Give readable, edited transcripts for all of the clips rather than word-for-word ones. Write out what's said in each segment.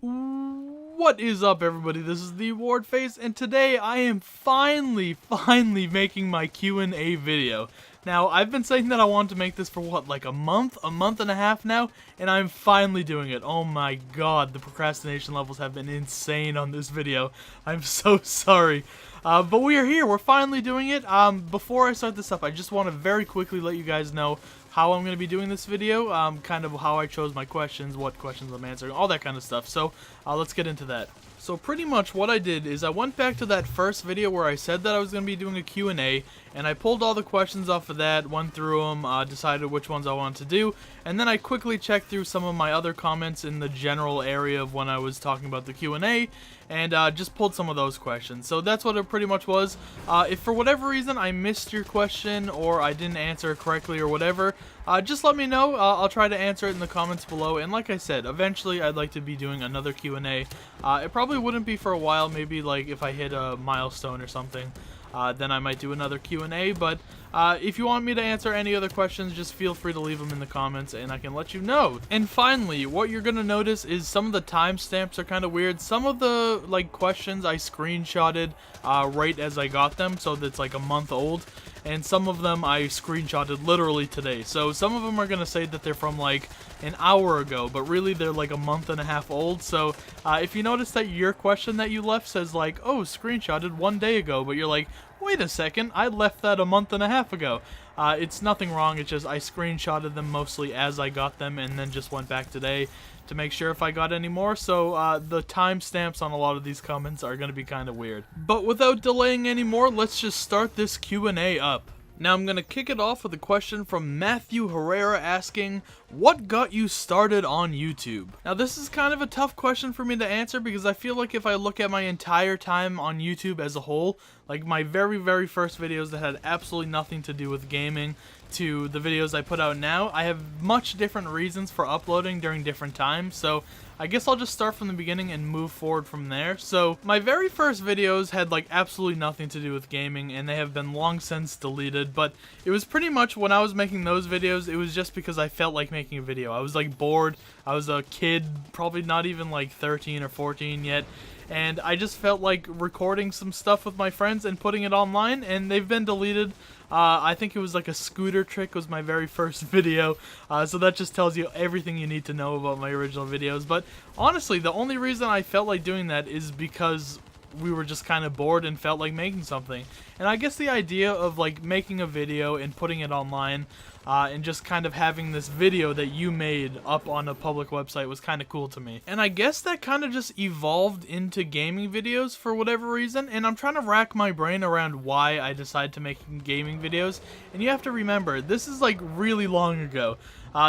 What is up, everybody? This is TheWardFace, and today I am finally making my Q&A video. Now, I've been saying that I want to make this for what, like a month and a half now, and I'm finally doing it. Oh my god, the procrastination levels have been insane on this video. I'm so sorry. But we are here. We're finally doing it. Before I start this up, I just want to very quickly let you guys know how I'm going to be doing this video, kind of how I chose my questions, what questions I'm answering, all that kind of stuff. So let's get into that. So pretty much what I did is I went back to that first video where I said that I was going to be doing a Q&A, and I pulled all the questions off of that, went through them, decided which ones I wanted to do, and then I quickly checked through some of my other comments in the general area of when I was talking about the Q&A, and just pulled some of those questions. So that's what it pretty much was. If for whatever reason I missed your question or I didn't answer it correctly or whatever, just let me know. I'll try to answer it in the comments below, and like I said, eventually I'd like to be doing another Q&A. It probably wouldn't be for a while, maybe like if I hit a milestone or something. Then I might do another Q&A, but if you want me to answer any other questions, just feel free to leave them in the comments and I can let you know. And finally, what you're gonna notice is some of the timestamps are kind of weird. Some of the questions I screenshotted right as I got them, so that's like a month old, and some of them I screenshotted literally today. So some of them are gonna say that they're from like an hour ago, but really they're like a month and a half old. So if you notice that your question that you left says like, oh, screenshotted 1 day ago, but you're like, wait a second, I left that a month and a half ago. It's nothing wrong, it's just I screenshotted them mostly as I got them and then just went back today to make sure if I got any more, so the timestamps on a lot of these comments are going to be kind of weird. But without delaying anymore, let's just start this Q&A up. Now I'm going to kick it off with a question from Matthew Herrera asking, what got you started on YouTube? Now this is kind of a tough question for me to answer because I feel like if I look at my entire time on YouTube as a whole, like my very first videos that had absolutely nothing to do with gaming to the videos I put out now, I have much different reasons for uploading during different times, so I guess I'll just start from the beginning and move forward from there. So my very first videos had like absolutely nothing to do with gaming, and they have been long since deleted, but it was pretty much when I was making those videos, it was just because I felt like making a video. I was like bored, I was a kid, probably not even like 13 or 14 yet, and I just felt like recording some stuff with my friends and putting it online, and they've been deleted. I think it was like a scooter trick was my very first video, so that just tells you everything you need to know about my original videos. But honestly, the only reason I felt like doing that is because we were just kind of bored and felt like making something. And I guess the idea of like making a video and putting it online and just kind of having this video that you made up on a public website was kind of cool to me. And I guess that kind of just evolved into gaming videos for whatever reason, and I'm trying to rack my brain around why I decided to make gaming videos. And you have to remember, this is like really long ago.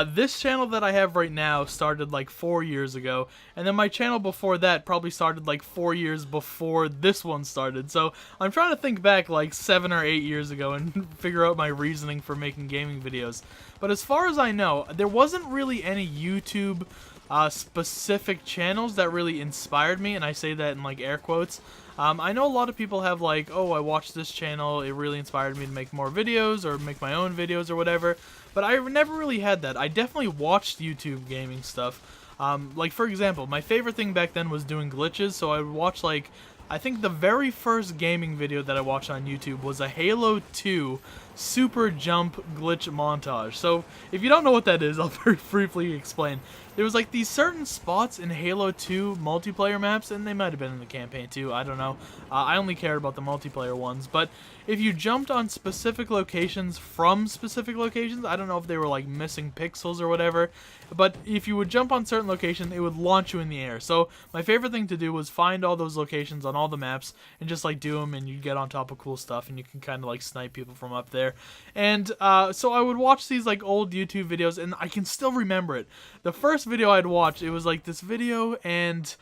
This channel that I have right now started like 4 years ago, and then my channel before that probably started like 4 years before this one started. So I'm trying to think back like 7 or 8 years ago and figure out my reasoning for making gaming videos. But as far as I know, there wasn't really any YouTube specific channels that really inspired me, and I say that in like air quotes. I know a lot of people have like, oh, I watched this channel, it really inspired me to make more videos or make my own videos or whatever, but I never really had that. I definitely watched YouTube gaming stuff. Like for example, my favorite thing back then was doing glitches, so I would watch like, I think the very first gaming video that I watched on YouTube was a Halo 2 super jump glitch montage. So if you don't know what that is, I'll very briefly explain. There was like these certain spots in Halo 2 multiplayer maps, and they might have been in the campaign too, I don't know. I only cared about the multiplayer ones, but if you jumped on specific locations from specific locations, I don't know if they were like missing pixels or whatever, but if you would jump on certain locations, it would launch you in the air. So my favorite thing to do was find all those locations on all the maps and just like do them, and you get on top of cool stuff and you can kind of like snipe people from up there. And so I would watch these like old YouTube videos, and I can still remember it. The first video I'd watched, it was like this video, and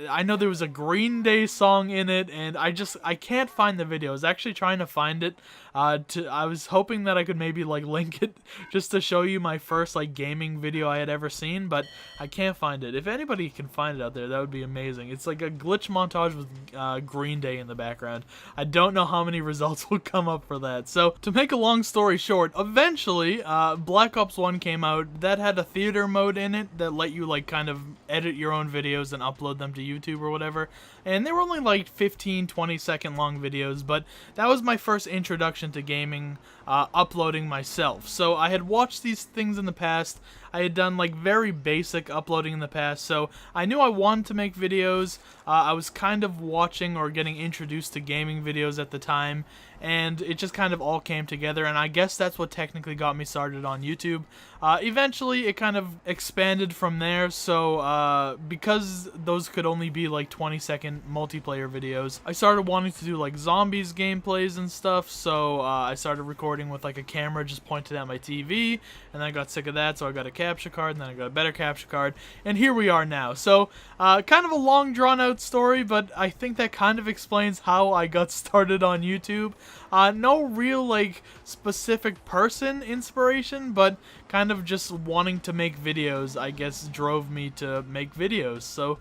I know there was a Green Day song in it, and I can't find the video. I was actually trying to find it. I was hoping that I could maybe like link it just to show you my first like gaming video I had ever seen, but I can't find it. If anybody can find it out there, that would be amazing. It's like a glitch montage with Green Day in the background. I don't know how many results will come up for that. So to make a long story short, eventually Black Ops 1 came out. That had a theater mode in it that let you like kind of edit your own videos and upload them to YouTube or whatever. And they were only like 15-20 second long videos, but that was my first introduction to gaming, uploading myself. So I had watched these things in the past. I had done like very basic uploading in the past, so I knew I wanted to make videos. I was kind of watching or getting introduced to gaming videos at the time, and it just kind of all came together, and I guess that's what technically got me started on YouTube. Eventually, it kind of expanded from there, so because those could only be like 20-second multiplayer videos, I started wanting to do like zombies gameplays and stuff, so I started recording with like a camera just pointed at my TV, and then I got sick of that, so I got a capture card, and then I got a better capture card, and here we are now. So, kind of a long drawn-out story, but I think that kind of explains how I got started on YouTube. No real, like, specific person inspiration, but kind of just wanting to make videos, I guess, drove me to make videos. So,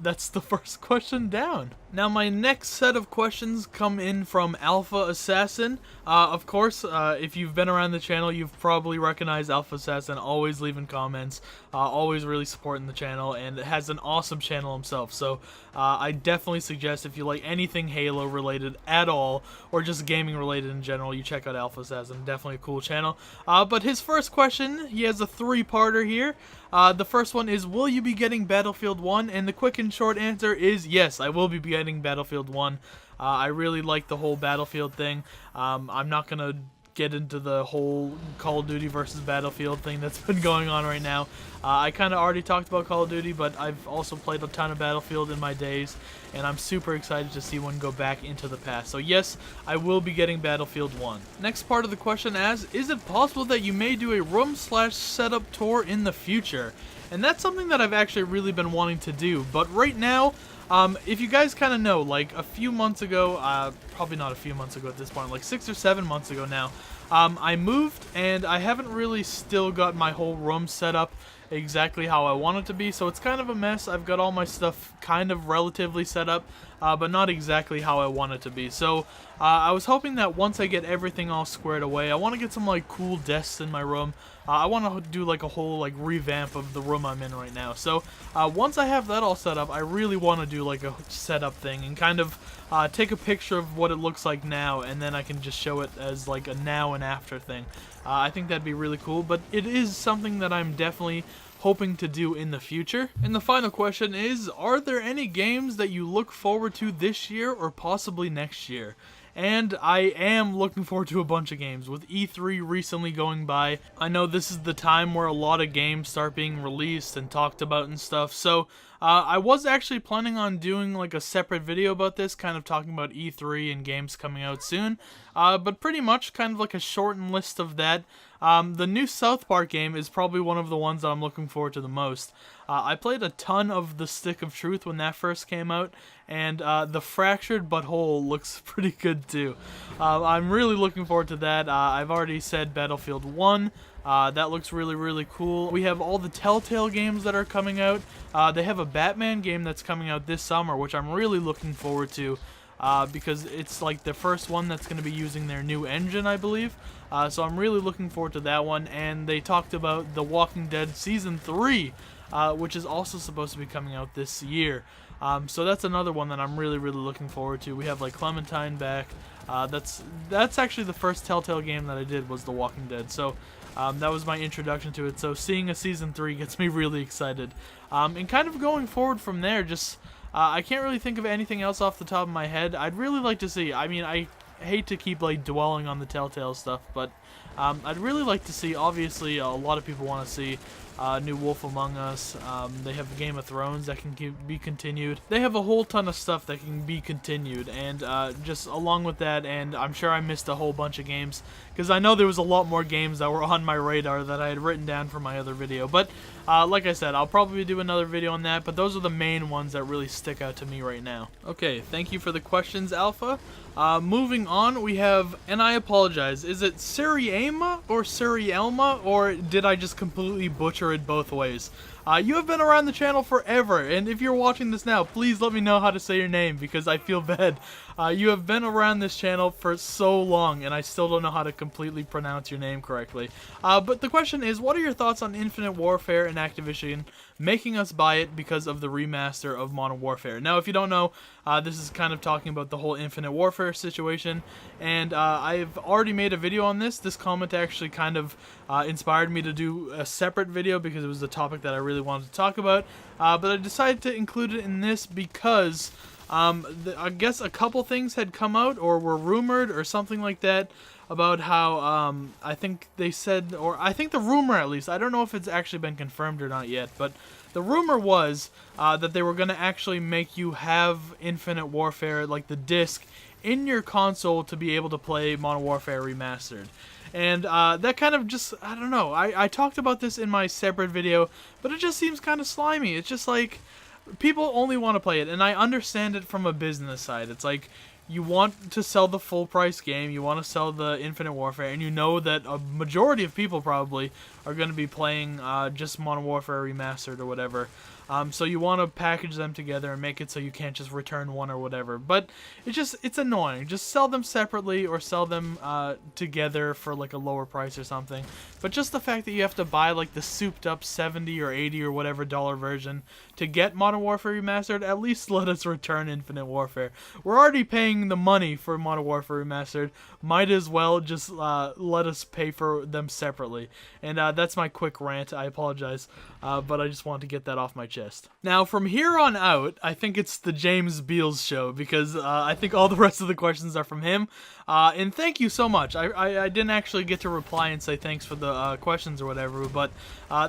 that's the first question down. Now, my next set of questions come in from Alpha Assassin. Of course, if you've been around the channel, you've probably recognized Alpha Assassin, always leaving comments, always really supporting the channel, and has an awesome channel himself. So, I definitely suggest if you like anything Halo related at all, or just gaming related in general, you check out Alpha Assassin. Definitely a cool channel. But his first question, he has a three-parter here. The first one is, will you be getting Battlefield 1? And the quick and short answer is yes, I will be getting Battlefield 1. I really like the whole Battlefield thing. I'm not going to get into the whole Call of Duty versus Battlefield thing that's been going on right now. I kind of already talked about Call of Duty, but I've also played a ton of Battlefield in my days, and I'm super excited to see one go back into the past. So yes, I will be getting Battlefield 1. Next part of the question asks, is it possible that you may do a room/setup tour in the future? And that's something that I've actually really been wanting to do, but right now, if you guys kind of know, like a few months ago, probably not a few months ago at this point, like 6 or 7 months ago now, I moved, and I haven't really still got my whole room set up exactly how I want it to be, so it's kind of a mess. I've got all my stuff kind of relatively set up, but not exactly how I want it to be. So I was hoping that once I get everything all squared away, I want to get some like cool desks in my room. I want to do like a whole like revamp of the room I'm in right now. So once I have that all set up, I really want to do like a setup thing and kind of take a picture of what it looks like now, and then I can just show it as like a now and after thing. I think that'd be really cool, but it is something that I'm definitely hoping to do in the future. And the final question is, are there any games that you look forward to this year or possibly next year? And I am looking forward to a bunch of games. With E3 recently going by, I know this is the time where a lot of games start being released and talked about and stuff, so I was actually planning on doing like a separate video about this, kind of talking about E3 and games coming out soon, but pretty much kind of like a shortened list of that. The new South Park game is probably one of the ones that I'm looking forward to the most. I played a ton of The Stick of Truth when that first came out, and The Fractured But Whole looks pretty good too. I'm really looking forward to that. I've already said Battlefield 1. That looks really, really cool. We have all the Telltale games that are coming out. They have a Batman game that's coming out this summer, which I'm really looking forward to. Because it's like the first one that's going to be using their new engine, I believe. So I'm really looking forward to that one. And they talked about The Walking Dead Season 3, which is also supposed to be coming out this year. So that's another one that I'm really, really looking forward to. We have like Clementine back. That's actually the first Telltale game that I did was The Walking Dead. So that was my introduction to it. So seeing a Season 3 gets me really excited. And kind of going forward from there, just... I can't really think of anything else off the top of my head. I'd really like to see, I mean, I hate to keep like dwelling on the Telltale stuff, but I'd really like to see, obviously a lot of people want to see new Wolf Among Us. They have Game of Thrones that can be continued. They have a whole ton of stuff that can be continued, and just along with that, and I'm sure I missed a whole bunch of games, because I know there was a lot more games that were on my radar that I had written down for my other video. But like I said, I'll probably do another video on that, but those are the main ones that really stick out to me right now. Okay, thank you for the questions, Alpha. Moving on, we have, and I apologize, is it Siriema or Sirielma, or did I just completely butcher it both ways? You have been around the channel forever, and if you're watching this now, please let me know how to say your name, because I feel bad. You have been around this channel for so long, and I still don't know how to completely pronounce your name correctly. But the question is, what are your thoughts on Infinite Warfare and Activision making us buy it because of the remaster of Modern Warfare? Now, if you don't know, this is kind of talking about the whole Infinite Warfare situation, and I've already made a video on this. This comment actually kind of inspired me to do a separate video because it was the topic that I really wanted to talk about, but I decided to include it in this because I guess a couple things had come out or were rumored or something like that about how I think they said, or I think the rumor at least, I don't know if it's actually been confirmed or not yet, but the rumor was that they were going to actually make you have Infinite Warfare, like the disc, in your console to be able to play Modern Warfare Remastered. And that kind of just, I don't know, I talked about this in my separate video, but it just seems kind of slimy. It's just like, people only want to play it, and I understand it from a business side. It's like, you want to sell the full price game, you want to sell the Infinite Warfare, and you know that a majority of people probably are going to be playing just Modern Warfare Remastered or whatever. So you want to package them together and make it so you can't just return one or whatever. But it's annoying. Just sell them separately or sell them together for like a lower price or something. But just the fact that you have to buy like the souped up 70 or 80 or whatever dollar version to get Modern Warfare Remastered, at least let us return Infinite Warfare. We're already paying the money for Modern Warfare Remastered. Might as well just let us pay for them separately. And that's my quick rant. I apologize, but I just wanted to get that off my chest. Now, from here on out, I think it's the James Beals show, because I think all the rest of the questions are from him. And thank you so much. I didn't actually get to reply and say thanks for the questions or whatever, but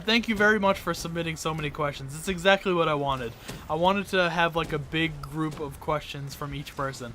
thank you very much for submitting so many questions. It's exactly what I wanted. I wanted to have like a big group of questions from each person.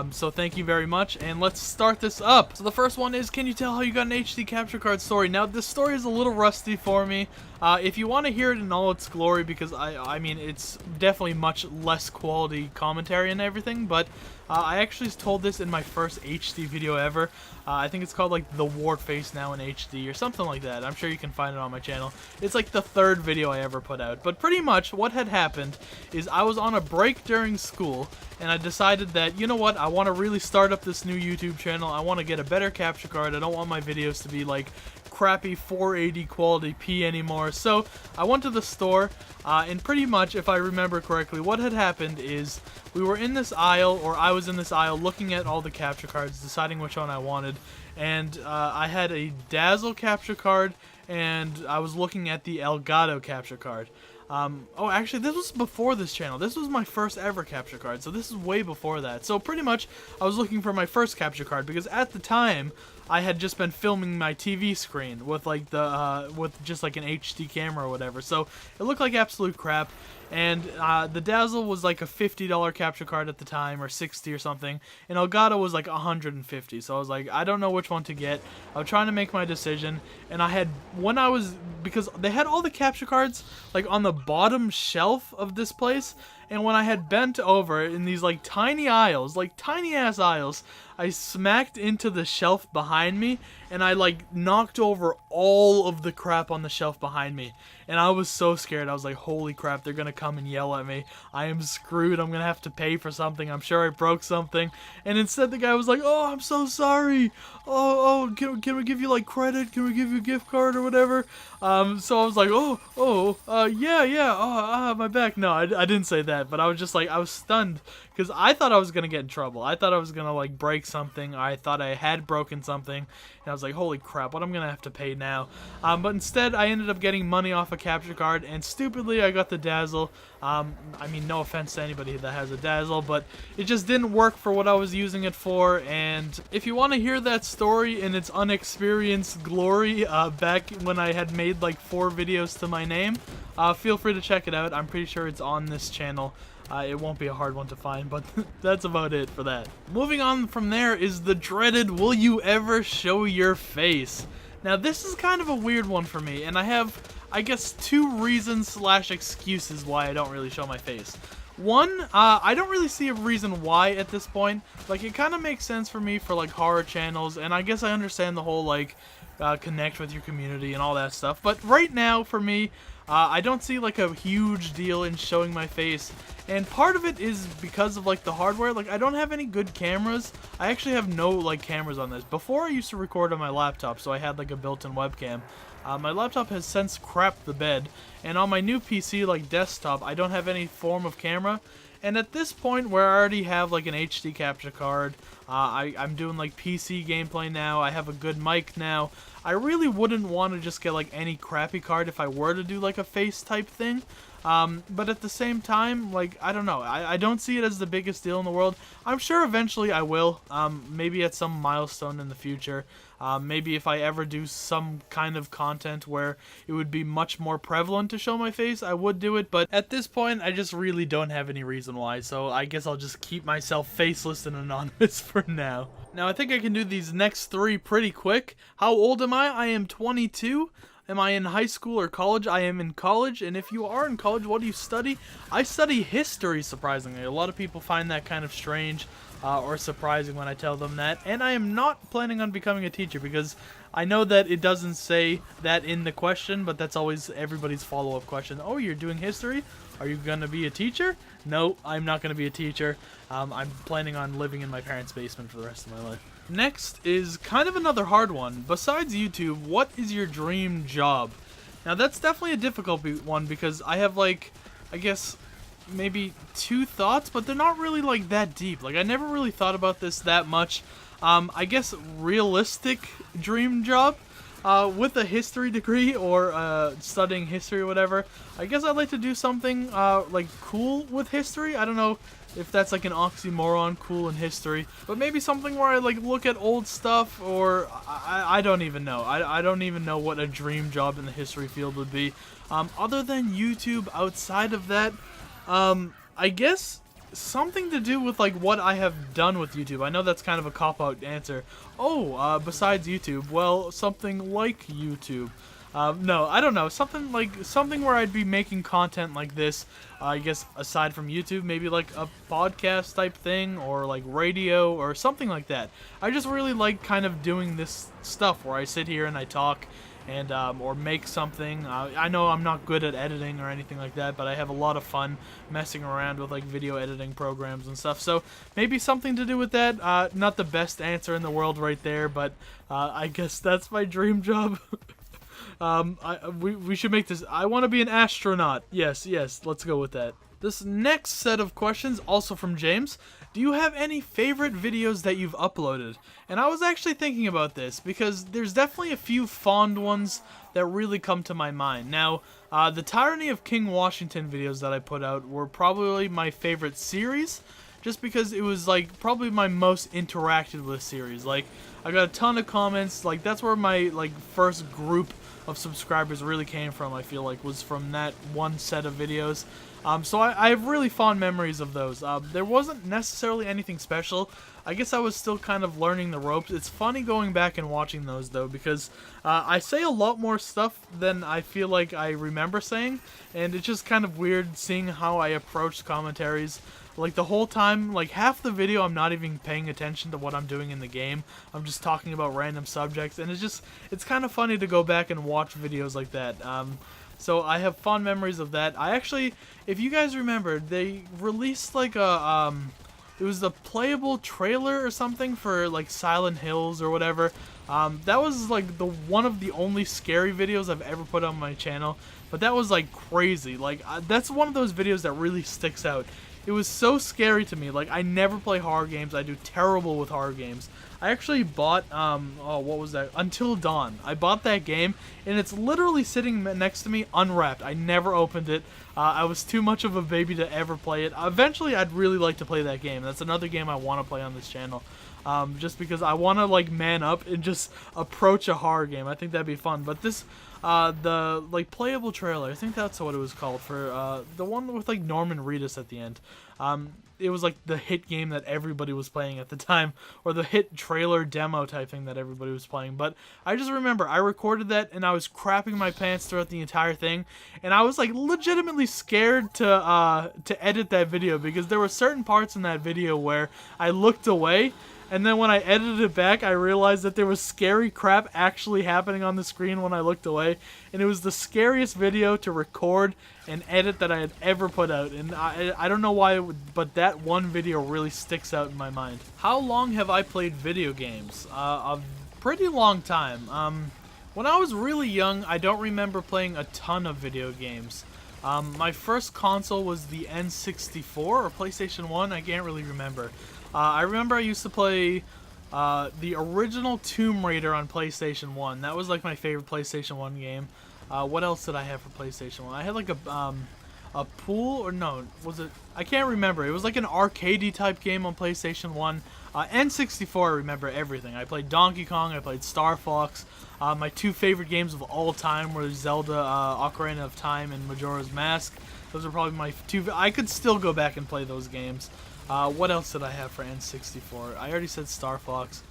So thank you very much, and let's start this up. So the first one is, can you tell how you got an HD capture card story? Now, this story is a little rusty for me. If you want to hear it in all its glory, because I mean, it's definitely much less quality commentary and everything, but I actually told this in my first HD video ever. I think it's called like TheWardFace now in HD or something like that. I'm sure you can find it on my channel. It's like the third video I ever put out. But pretty much what had happened is I was on a break during school, and I decided that, you know what, I want to really start up this new YouTube channel. I want to get a better capture card. I don't want my videos to be like crappy 480 quality P anymore. So I went to the store, and pretty much, if I remember correctly, what had happened is we were in this aisle, or I was in this aisle looking at all the capture cards, deciding which one I wanted, and I had a Dazzle capture card, and I was looking at the Elgato capture card. Oh, actually, this was before this channel. This was my first ever capture card, so this is way before that. So pretty much, I was looking for my first capture card, because at the time, I had just been filming my TV screen with like with just like an HD camera or whatever, so it looked like absolute crap. And the Dazzle was like a $50 capture card at the time, or 60 or something, and Elgato was like 150. So I was like, I don't know which one to get. I was trying to make my decision, and because they had all the capture cards like on the bottom shelf of this place, and when I had bent over in these like tiny aisles, like tiny ass aisles, I smacked into the shelf behind me, and I like knocked over all of the crap on the shelf behind me. And I was so scared. I was like, holy crap, they're gonna come and yell at me. I am screwed. I'm gonna have to pay for something. I'm sure I broke something. And instead the guy was like, oh, I'm so sorry. Oh, can we give you like credit? Can we give you a gift card or whatever? So I was like, yeah, my back. No, I didn't say that, but I was just like, I was stunned, because I thought I was gonna get in trouble. I thought I was gonna like break something. I thought I had broken something, and I was like, holy crap, what am I gonna have to pay now? But instead, I ended up getting money off a capture card, and stupidly I got the dazzle. I mean, no offense to anybody that has a dazzle, but it just didn't work for what I was using it for. And if you want to hear that story in its unexperienced glory, back when I had made like 4 videos to my name, feel free to check it out. I'm pretty sure it's on this channel. It won't be a hard one to find, but that's about it for that. Moving on from there is the dreaded "Will you ever show your face?" Now this is kind of a weird one for me, and I have, I guess, 2 reasons / excuses why I don't really show my face. One, I don't really see a reason why at this point. Like, it kind of makes sense for me for like horror channels, and I guess I understand the whole like connect with your community and all that stuff. But right now, for me, I don't see like a huge deal in showing my face, and part of it is because of like the hardware. Like, I don't have any good cameras. I actually have no like cameras on this. Before, I used to record on my laptop, so I had like a built-in webcam. My laptop has since crapped the bed, and on my new PC, like desktop, I don't have any form of camera. And at this point, where I already have like an HD capture card, I'm doing like PC gameplay now, I have a good mic now, I really wouldn't want to just get like any crappy card if I were to do like a face type thing. But at the same time, like, I don't know, I don't see it as the biggest deal in the world. I'm sure eventually I will, maybe at some milestone in the future. Maybe if I ever do some kind of content where it would be much more prevalent to show my face, I would do it. But at this point, I just really don't have any reason why. So I guess I'll just keep myself faceless and anonymous for now. Now, I think I can do these next 3 pretty quick. How old am I? I am 22. Am I in high school or college? I am in college. And if you are in college, what do you study? I study history, surprisingly. A lot of people find that kind of strange or surprising when I tell them that. And I am not planning on becoming a teacher, because I know that it doesn't say that in the question, but that's always everybody's follow-up question. Oh, you're doing history? Are you going to be a teacher? No, I'm not going to be a teacher. I'm planning on living in my parents' basement for the rest of my life. Next is kind of another hard one. Besides YouTube, what is your dream job? Now, that's definitely a difficult one, because I have, like, I guess, maybe 2 thoughts, but they're not really, like, that deep. Like, I never really thought about this that much. I guess realistic dream job, with a history degree or studying history or whatever. I guess I'd like to do something, like, cool with history. I don't know if that's like an oxymoron, cool in history, but maybe something where I like look at old stuff, or I don't even know. I don't even know what a dream job in the history field would be. Other than YouTube, outside of that, I guess something to do with like what I have done with YouTube. I know that's kind of a cop-out answer. Oh, besides YouTube, well, something like YouTube. No, I don't know. Something where I'd be making content like this. I guess aside from YouTube, maybe like a podcast type thing, or like radio or something like that. I just really like kind of doing this stuff where I sit here and I talk and or make something. I know I'm not good at editing or anything like that, but I have a lot of fun messing around with like video editing programs and stuff. So maybe something to do with that. Not the best answer in the world right there, but I guess that's my dream job. We should make this. I want to be an astronaut. Yes, let's go with that. This next set of questions, also from James. Do you have any favorite videos that you've uploaded? And I was actually thinking about this, because there's definitely a few fond ones that really come to my mind. Now, the Tyranny of King Washington videos that I put out were probably my favorite series, just because it was like probably my most interacted with series. Like, I got a ton of comments. Like, that's where my like first group of subscribers really came from, I feel like, was from that one set of videos. So I have really fond memories of those. There wasn't necessarily anything special. I guess I was still kind of learning the ropes. It's funny going back and watching those, though, because I say a lot more stuff than I feel like I remember saying, and it's just kind of weird seeing how I approached commentaries. Like, the whole time, like, half the video I'm not even paying attention to what I'm doing in the game. I'm just talking about random subjects, and it's kind of funny to go back and watch videos like that. So I have fond memories of that. I actually, if you guys remember, they released like a, it was the playable trailer or something for like Silent Hills or whatever. That was like one of the only scary videos I've ever put on my channel, but that was like crazy. Like, that's one of those videos that really sticks out. It was so scary to me. Like, I never play horror games. I do terrible with horror games. I actually bought, oh, what was that? Until Dawn. I bought that game, and it's literally sitting next to me unwrapped. I never opened it. I was too much of a baby to ever play it. Eventually, I'd really like to play that game. That's another game I want to play on this channel. Just because I want to, like, man up and just approach a horror game. I think that'd be fun. But this, the, like, playable trailer, I think that's what it was called, for, the one with, like, Norman Reedus at the end. It was like the hit game that everybody was playing at the time, or the hit trailer demo type thing that everybody was playing. But I just remember I recorded that, and I was crapping my pants throughout the entire thing, and I was like legitimately scared to edit that video, because there were certain parts in that video where I looked away, and then when I edited it back, I realized that there was scary crap actually happening on the screen when I looked away. And it was the scariest video to record and edit that I had ever put out. And I don't know why, but that one video really sticks out in my mind. How long have I played video games? A pretty long time. When I was really young, I don't remember playing a ton of video games. My first console was the N64 or PlayStation 1, I can't really remember. I remember I used to play the original Tomb Raider on PlayStation 1. That was like my favorite PlayStation 1 game. What else did I have for PlayStation 1? I had like a pool, or no, was it? I can't remember. It was like an arcadey type game on PlayStation 1. N64, I remember everything. I played Donkey Kong, I played Star Fox. My two favorite games of all time were Zelda Ocarina of Time and Majora's Mask. Those are probably my two. I could still go back and play those games. What else did I have for N64? I already said Star Fox.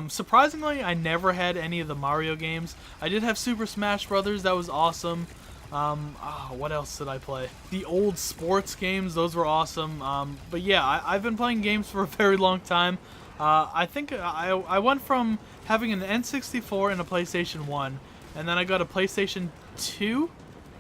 Surprisingly, I never had any of the Mario games. I did have Super Smash Brothers, that was awesome. What else did I play? The old sports games, those were awesome. But yeah, I've been playing games for a very long time. I think I went from having an N64 and a PlayStation 1, and then I got a PlayStation 2.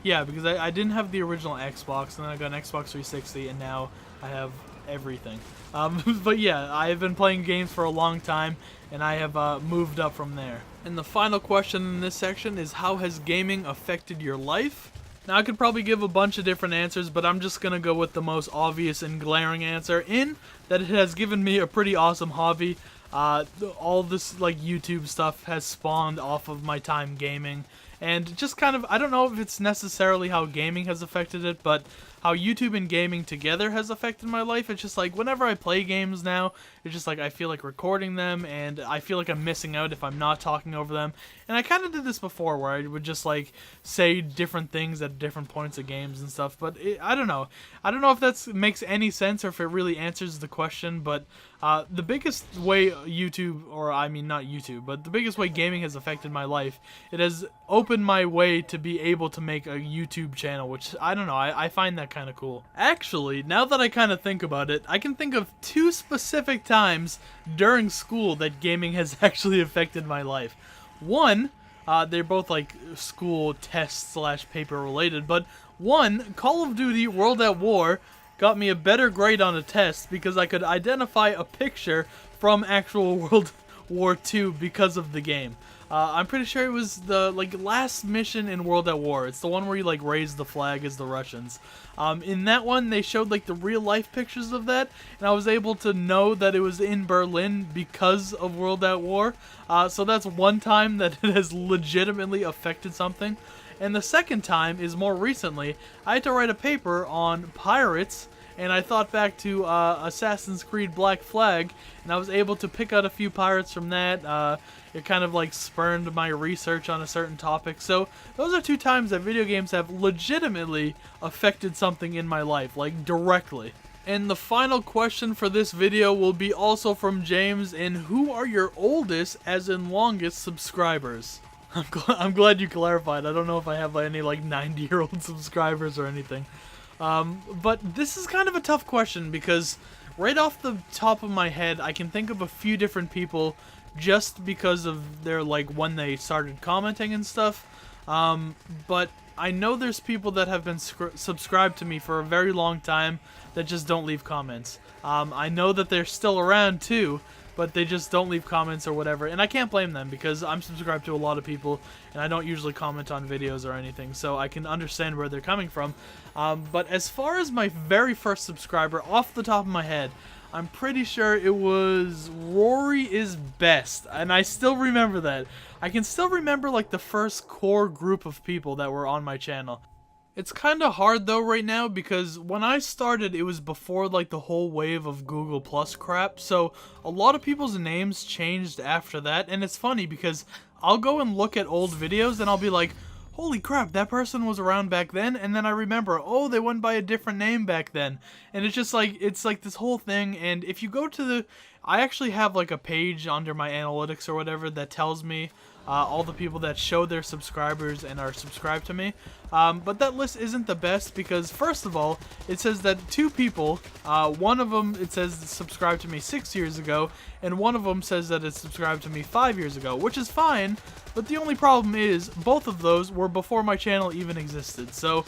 Yeah, because I didn't have the original Xbox, and then I got an Xbox 360, and now I have everything. But yeah, I've been playing games for a long time, and I have moved up from there. And the final question in this section is, how has gaming affected your life? Now, I could probably give a bunch of different answers, but I'm just gonna go with the most obvious and glaring answer, in that it has given me a pretty awesome hobby. All this like YouTube stuff has spawned off of my time gaming, and just kind of, I don't know if it's necessarily how gaming has affected it, but how YouTube and gaming together has affected my life. It's just like, whenever I play games now, it's just like I feel like recording them, and I feel like I'm missing out if I'm not talking over them. And I kind of did this before, where I would just like say different things at different points of games and stuff, but I don't know. I don't know if that makes any sense or if it really answers the question, but the biggest way YouTube, or I mean not YouTube, but the biggest way gaming has affected my life, it has opened my way to be able to make a YouTube channel, which, I don't know, I find that kind of cool. Actually, now that I kind of think about it, I can think of two specific times during school that gaming has actually affected my life. One, they're both like school test / paper related, but one, Call of Duty World at War got me a better grade on a test because I could identify a picture from actual World War II because of the game. I'm pretty sure it was the last mission in World at War. It's the one where you like raise the flag as the Russians. In that one, they showed like the real life pictures of that, and I was able to know that it was in Berlin because of World at War. So that's one time that it has legitimately affected something. And the second time is more recently. I had to write a paper on pirates, and I thought back to Assassin's Creed Black Flag, and I was able to pick out a few pirates from that. It kind of like spurned my research on a certain topic. So those are two times that video games have legitimately affected something in my life, like directly. And the final question for this video will be also from James, and who are your oldest, as in longest, subscribers? I'm glad you clarified. I don't know if I have any like 90-year-old subscribers or anything. But this is kind of a tough question because right off the top of my head, I can think of a few different people just because of their like when they started commenting and stuff. But I know there's people that have been subscribed to me for a very long time that just don't leave comments. I know that they're still around too, but they just don't leave comments or whatever, and I can't blame them because I'm subscribed to a lot of people and I don't usually comment on videos or anything, so I can understand where they're coming from. But as far as my very first subscriber, off the top of my head, I'm pretty sure it was Rory is Best, and I still remember that. I can still remember like the first core group of people that were on my channel. It's kind of hard though right now because when I started it was before like the whole wave of Google Plus crap, so a lot of people's names changed after that, and it's funny because I'll go and look at old videos and I'll be like, holy crap, that person was around back then, and then I remember, oh, they went by a different name back then, and it's just like, it's like this whole thing. And if you go to the, I actually have like a page under my analytics or whatever that tells me all the people that show their subscribers and are subscribed to me, but that list isn't the best because first of all, it says that 2 people, one of them it says subscribed to me 6 years ago, and one of them says that it subscribed to me 5 years ago, which is fine. But the only problem is, both of those were before my channel even existed. So,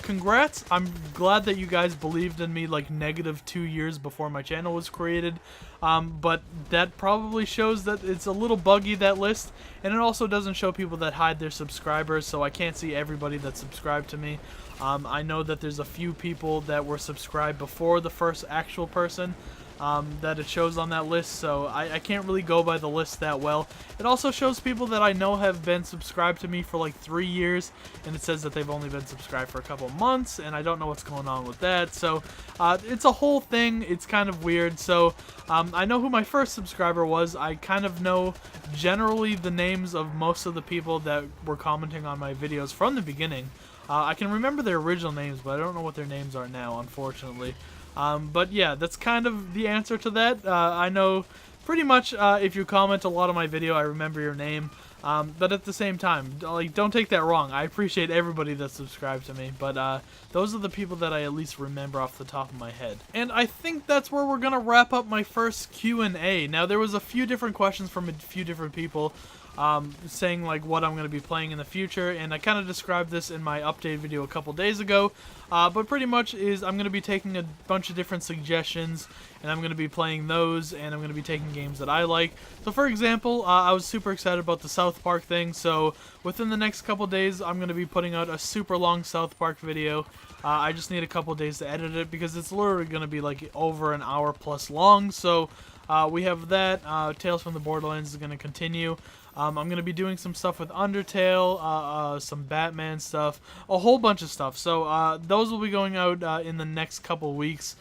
congrats. I'm glad that you guys believed in me like negative 2 years before my channel was created. But that probably shows that it's a little buggy, that list. And it also doesn't show people that hide their subscribers, so I can't see everybody that's subscribed to me. I know that there's a few people that were subscribed before the first actual person that it shows on that list, so I can't really go by the list that well. It also shows people that I know have been subscribed to me for like 3 years, and it says that they've only been subscribed for a couple months, and I don't know what's going on with that, so it's a whole thing. It's kind of weird. So I know who my first subscriber was. I kind of know generally the names of most of the people that were commenting on my videos from the beginning. I can remember their original names, but I don't know what their names are now, unfortunately. But yeah, that's kind of the answer to that. I know pretty much if you comment a lot on my video, I remember your name. But at the same time, like, don't take that wrong. I appreciate everybody that subscribed to me, but those are the people that I at least remember off the top of my head. And I think that's where we're gonna wrap up my first Q&A. Now, there was a few different questions from a few different people. Saying like what I'm going to be playing in the future, and I kind of described this in my update video a couple days ago, but pretty much is I'm going to be taking a bunch of different suggestions, and I'm going to be playing those, and I'm going to be taking games that I like. So for example, I was super excited about the South Park thing, so within the next couple days I'm going to be putting out a super long South Park video. I just need a couple days to edit it because it's literally going to be like over an hour plus long, so we have that. Tales from the Borderlands is going to continue. I'm going to be doing some stuff with Undertale, some Batman stuff, a whole bunch of stuff. So those will be going out in the next couple weeks.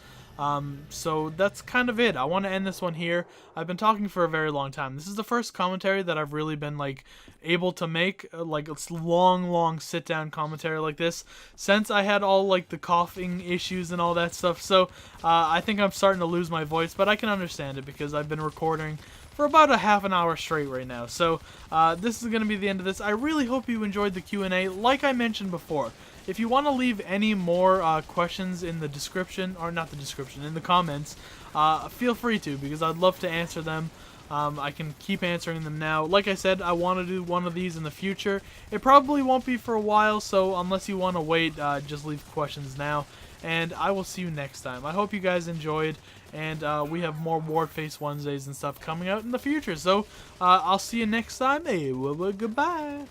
So that's kind of it. I want to end this one here. I've been talking for a very long time. This is the first commentary that I've really been like able to make, like it's long sit down commentary like this since I had all like the coughing issues and all that stuff. So I think I'm starting to lose my voice, but I can understand it because I've been recording for about a half an hour straight right now. So this is going to be the end of this. I really hope you enjoyed the Q&A. Like I mentioned before, if you want to leave any more questions in the description, or not the description, in the comments, feel free to, because I'd love to answer them. I can keep answering them now. Like I said, I want to do one of these in the future. It probably won't be for a while, so unless you want to wait, just leave questions now. And I will see you next time. I hope you guys enjoyed, and we have more WardFace Wednesdays and stuff coming out in the future. So I'll see you next time. Hey, goodbye.